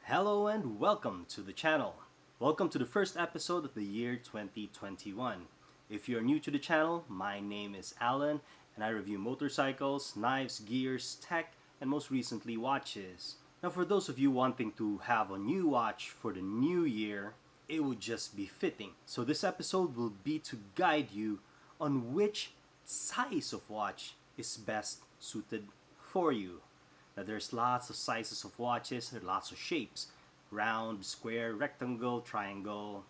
Hello and welcome to the channel. Welcome to the first episode of the year 2021. If you're new to the channel, my name is Alan and I review motorcycles, knives, gears, tech, and most recently watches. Now for those of you wanting to have a new watch for the new year, it would just be fitting. So this episode will be to guide you on which size of watch is best suited for you. Now there's lots of sizes of watches, there are lots of shapes. Round, square, rectangle, triangle,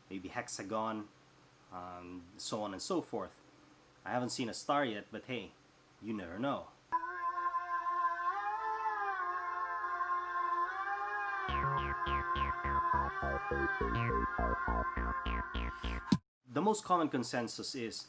maybe hexagon, so on and so forth. I haven't seen a star yet, but hey, you never know. The most common consensus is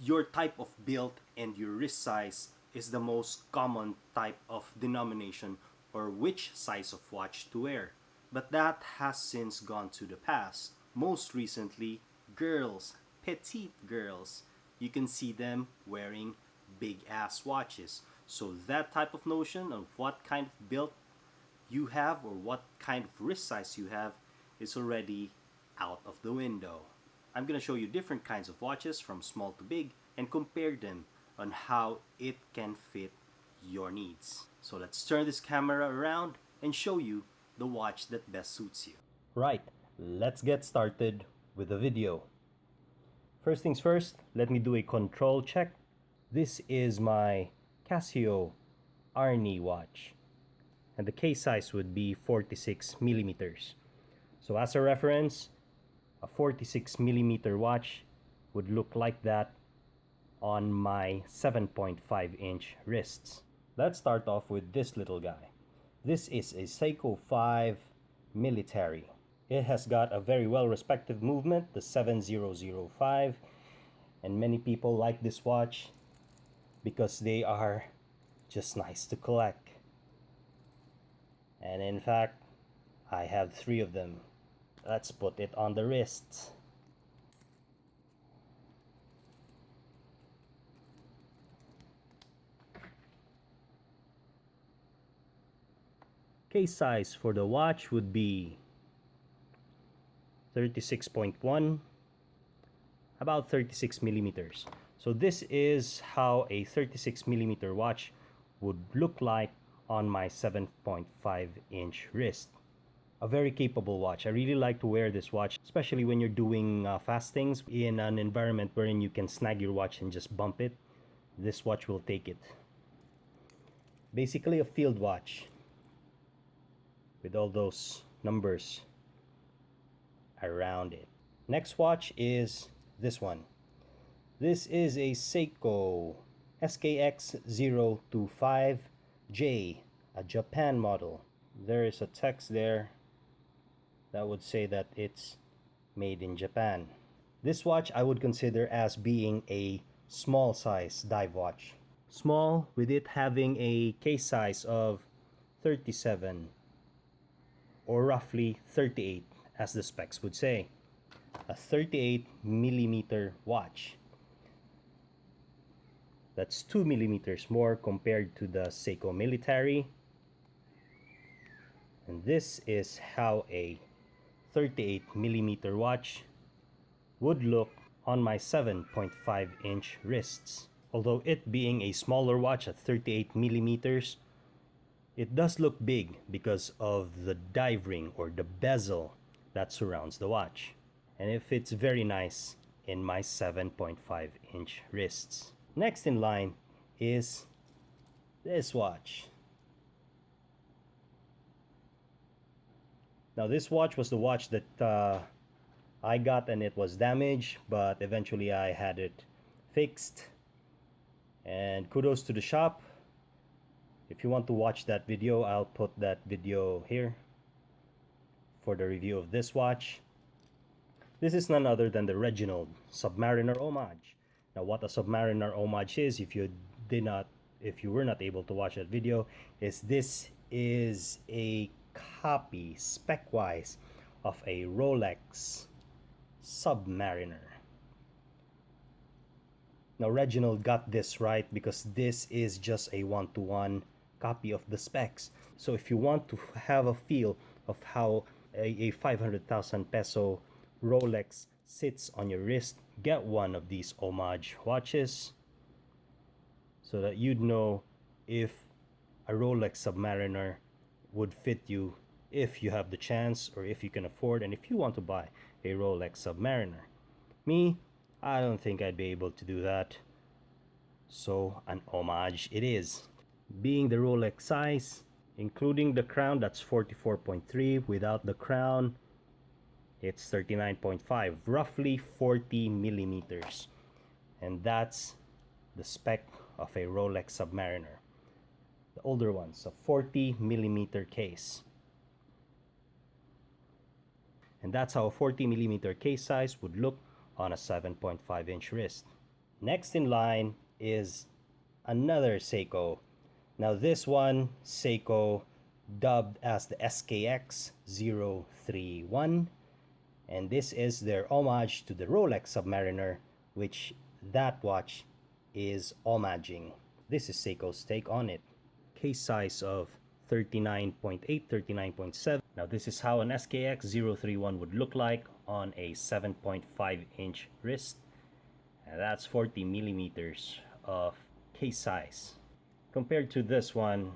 your type of build and your wrist size is the most common type of denomination or which size of watch to wear. But that has since gone to the past. Most recently, girls, petite girls, you can see them wearing big ass watches. So that type of notion of what kind of build you have or what kind of wrist size you have is already out of the window. I'm going to show you different kinds of watches from small to big and compare them on how it can fit your needs. So let's turn this camera around and show you the watch that best suits you. Right, let's get started with the video. First things first, let me do a control check. This is my Casio Arni watch and the case size would be 46 millimeters. So as a reference, a 46 millimeter watch would look like that on my 7.5 inch wrists. Let's start off with this little guy. This is a Seiko 5 Military. It has got a very well respected movement, the 7005, and many people like this watch because they are just nice to collect. And in fact, I have 3 of them. Let's put it on the wrists. Case size for the watch would be 36.1, about 36 millimeters. So this is how a 36 millimeter watch would look like on my 7.5 inch wrist. A very capable watch. I really like to wear this watch, especially when you're doing fast things in an environment wherein you can snag your watch and just bump it. This watch will take it. Basically a field watch with all those numbers around it. Next watch is this one. This is a Seiko SKX025J, a Japan model. There is a text there that would say that it's made in Japan. This watch I would consider as being a small size dive watch. Small with it having a case size of 37 or roughly 38 as the specs would say. A 38 millimeter watch. That's 2 millimeters more compared to the Seiko Military. And this is how a 38 millimeter watch would look on my 7.5 inch wrists. Although it being a smaller watch at 38 millimeters, it does look big because of the dive ring or the bezel that surrounds the watch. And it fits very nice in my 7.5 inch wrists. Next in line is this watch. Now this watch was the watch that I got and it was damaged, but eventually I had it fixed. And kudos to the shop. If you want to watch that video, I'll put that video here for the review of this watch. This is none other than the Reginald Submariner Homage. Now what a Submariner Homage is, if you were not able to watch that video, is this is a copy spec-wise of a Rolex Submariner. Now Reginald got this right because this is just a one-to-one copy of the specs. So if you want to have a feel of how a 500,000 peso Rolex sits on your wrist, get one of these homage watches so that you'd know if a Rolex Submariner would fit you if you have the chance or if you can afford and if you want to buy a Rolex Submariner. Me, I don't think I'd be able to do that. So an homage it is. Being the Rolex size, including the crown, that's 44.3. Without the crown, it's 39.5, roughly 40 millimeters. And that's the spec of a Rolex Submariner. The older ones, a 40 millimeter case. And that's how a 40 millimeter case size would look on a 7.5 inch wrist. Next in line is another Seiko. Now this one, Seiko dubbed as the SKX 031, and this is their homage to the Rolex Submariner, which that watch is homaging. This is Seiko's take on it. Case size of 39.8, 39.7. Now this is how an SKX 031 would look like on a 7.5 inch wrist. And that's 40 millimeters of case size. Compared to this one,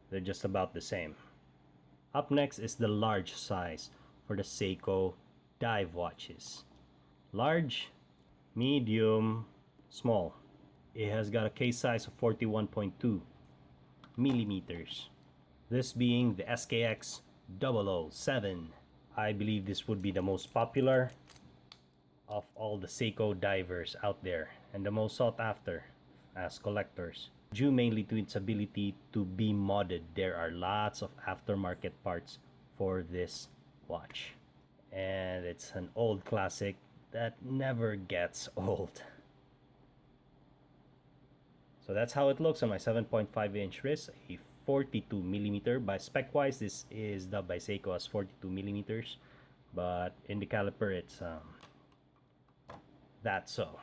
they're just about the same. Up next is the large size for the Seiko dive watches. Large, medium, small. It has got a case size of 41.2 millimeters. This being the SKX 007. I believe this would be the most popular of all the Seiko divers out there and the most sought after as collectors, due mainly to its ability to be modded. There are lots of aftermarket parts for this watch, and it's an old classic that never gets old. So that's how it looks on my 7.5 inch wrist, a 42 millimeter. By spec wise, this is dubbed by Seiko as 42 millimeters, but in the caliper it's that so.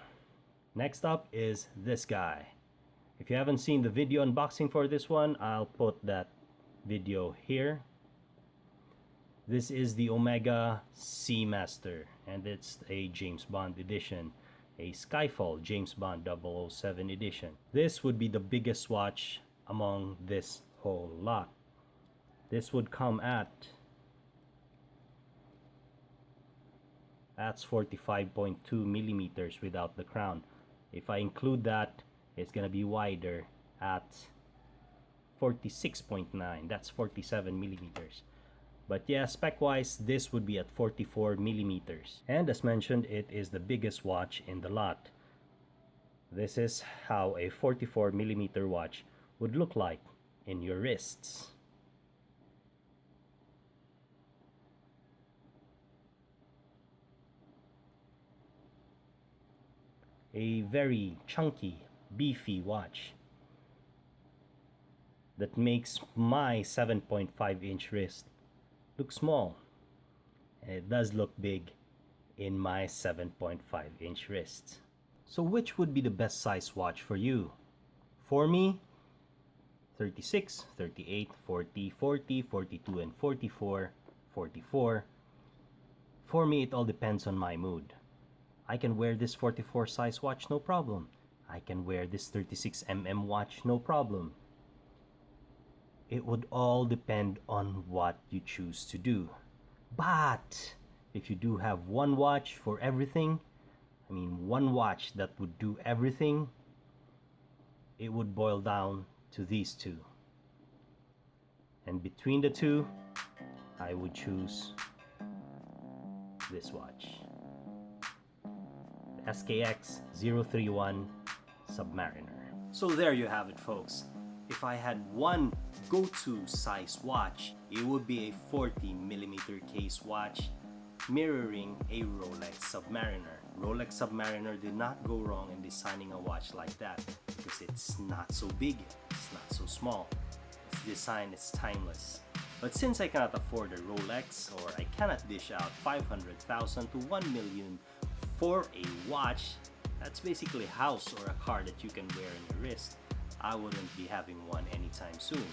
Next up is this guy. If you haven't seen the video unboxing for this one, I'll put that video here. This is the Omega Seamaster, and it's a James Bond edition, a Skyfall James Bond 007 edition. This would be the biggest watch among this whole lot. This would come at, that's 45.2 millimeters without the crown. If I include that, it's gonna be wider at 46.9. That's 47 millimeters. But yeah, spec wise, this would be at 44 millimeters. And as mentioned, it is the biggest watch in the lot. This is how a 44 millimeter watch would look like in your wrists. A very chunky, beefy watch that makes my 7.5 inch wrist look small, and it does look big in my 7.5 inch wrist. So which would be the best size watch for you? For me, 36, 38, 40, 40, 42, and 44, 44. For me, it all depends on my mood. I can wear this 44 size watch, no problem. I can wear this 36mm watch, no problem. It would all depend on what you choose to do. But if you do have one watch for everything, I mean one watch that would do everything, it would boil down to these two. And between the two, I would choose this watch. SKX 031 Submariner. So there you have it, folks. If I had one go-to size watch, it would be a 40 millimeter case watch mirroring a Rolex Submariner. Rolex Submariner did not go wrong in designing a watch like that because it's not so big, it's not so small. Its design is timeless. But since I cannot afford a Rolex, or I cannot dish out 500,000 to 1 million for a watch that's basically a house or a car that you can wear on your wrist, I wouldn't be having one anytime soon.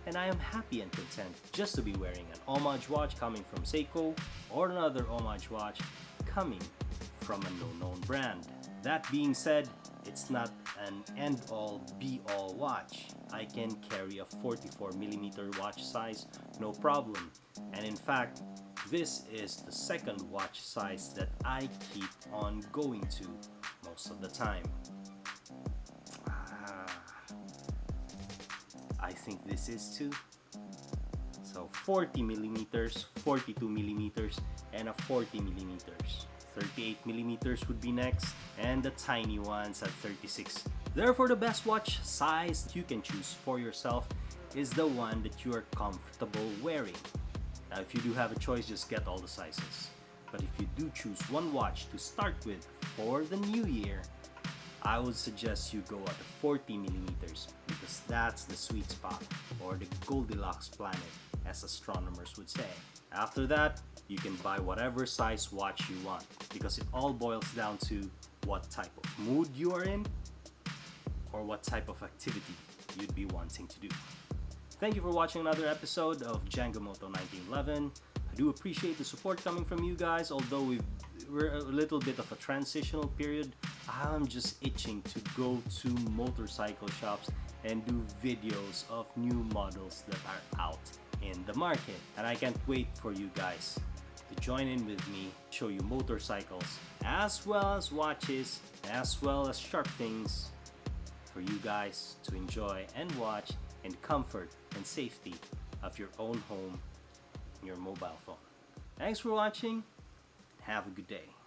and I am happy and content just to be wearing an homage watch coming from Seiko or another homage watch coming from a no-known brand. That being said, it's not an end-all be-all watch. I can carry a 44mm watch size no problem, and in fact this is the second watch size that I keep on going to most of the time. I think this is too. So 40 millimeters, 42 millimeters, and a 40 millimeters. 38 millimeters would be next, and the tiny ones at 36. Therefore, the best watch size you can choose for yourself is the one that you are comfortable wearing. Now, if you do have a choice, just get all the sizes. But if you do choose one watch to start with for the new year, I would suggest you go at the 40 millimeters because that's the sweet spot, or the Goldilocks planet, as astronomers would say. After that, you can buy whatever size watch you want because it all boils down to what type of mood you are in or what type of activity you'd be wanting to do. Thank you for watching another episode of Jangamoto 1911. I do appreciate the support coming from you guys, although we're a little bit of a transitional period. I'm just itching to go to motorcycle shops and do videos of new models that are out in the market. And I can't wait for you guys to join in with me, show you motorcycles, as well as watches, as well as sharp things for you guys to enjoy and watch in comfort and safety of your own home and your mobile phone. Thanks for watching. Have a good day.